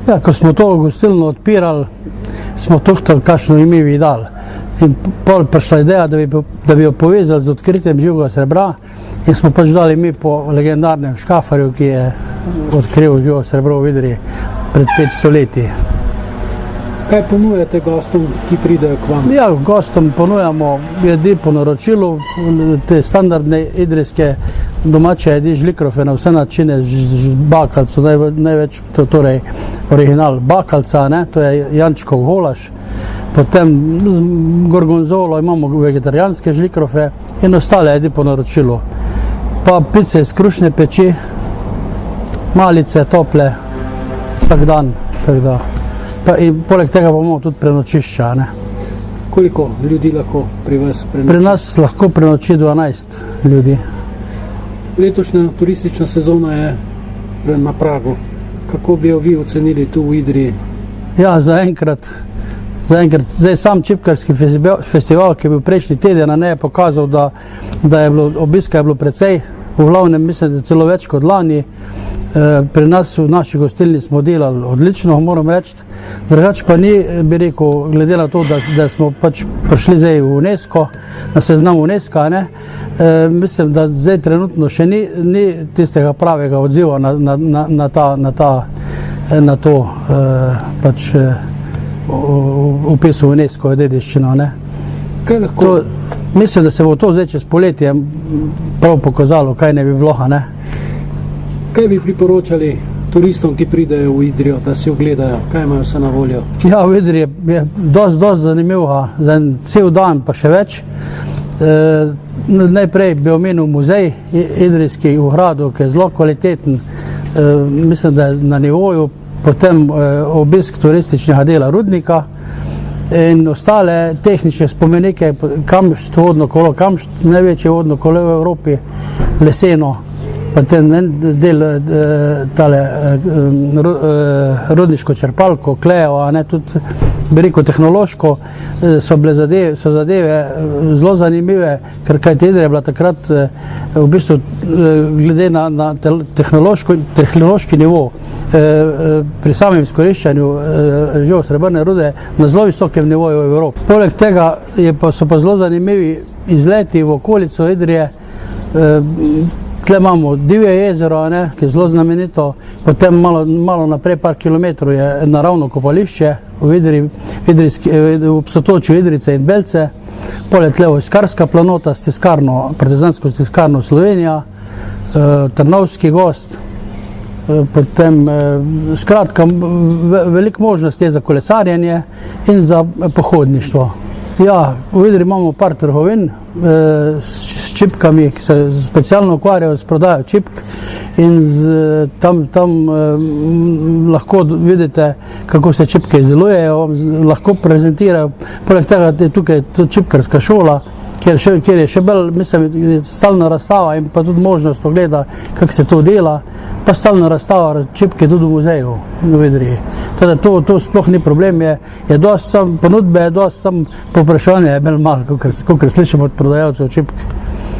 Ja, ko smo to gostilno odpirali, smo tuhtali, kakšno ime bi dali. In pol prišla ideja, da bi jo povezali z odkritjem živega srebra, in smo pač dali ime po legendarnem Škafarju, ki je odkril živo srebro v Idriji pred 500 leti. Kaj ponujate gostom, ki pridejo k vam? Ja, gostom ponujamo jedi po naročilu, te standardne idrijske domače jedi, žlikrofe na vse načine, bakalco, največ, torej original bakalca, to je jančkov golaž, potem z gorgonzolo imamo vegetarijanske žlikrofe in ostale jedi po naročilu. Pa pice iz krušne peči, malice, tople, vsak dan, tako da. In poleg tega pa imamo tudi prenočišča. Koliko ljudi lahko pri vas prenoči? Pri nas lahko prenoči 12 ljudi. Letošnja turistična sezona je na pragu. Kako bi jo vi ocenili tu v Idriji? Ja, zaenkrat. Zdaj sam čipkarski festival, ki je bil prejšnji teden, je pokazal, da je bilo obiska precej. V glavnem mislim, da celo več kot lani. Pri nas v naši gostilni smo delali odlično, moram reči. Drugač pa ni, bi rekel, glede na to, da smo pač prišli zdaj v UNESCO, na seznam UNESCO, mislim, da zdaj trenutno še ni tistega pravega odziva na to pač vpis v UNESCO dediščino. Mislim, da se bo to zdaj čez poletje prav pokazalo, kaj ne bi bilo. Kaj bi priporočali turistom, ki pridejo v Idrijo, da si ogledajo? Kaj imajo vse na voljo? Ja, v Idriji je dosti zanimivo, za en cel dan pa še več. Najprej bi omenil muzej idrijski v Gradu, ki je zelo kvaliteten, mislim, da je na nivoju, potem obisk turističnega dela Rudnika in ostale tehnične spomenike, Kamšt, vodno kolo, Kamšt, največje vodno kolo v Evropi, leseno, potem en del rudniško črpalko, Klejo, tudi bi rekel tehnološko, so zadeve zelo zanimive, ker Idrija je bila takrat v bistvu glede na tehnološki nivo pri samem izkoriščanju živo srebrne rude na zelo visokem nivoju v Evropi. Poleg tega so pa zelo zanimivi izleti v okolico Idrije. Tle imamo Divje jezero, ki je zelo znamenito, potem malo naprej, par kilometrov, je naravno kopališče v sotočju Idrijce in Belce, poleg tle Vojskarska planota, partizansko stiskarno Slovenija, Trnovski gozd, potem skratka veliko možnosti je za kolesarjenje in za pohodništvo. Ja, v Idriji imamo par trgovin s čipkami, ki se specialno ukvarjajo s prodajo čipk in tam lahko vidite, kako se čipke izdelujejo, lahko prezentirajo. Poleg tega je tukaj tudi čipkarska šola, kjer je še bolj, mislim, stalna razstava in pa tudi možnost ogleda, kako se to dela, pa stalna razstava čipke tudi v muzeju v Idriji. Teda to sploh ni problem, je dosti ponudbe, je dosti, povpraševanje je bolj malo, kakor slišimo od prodajalcev čipk.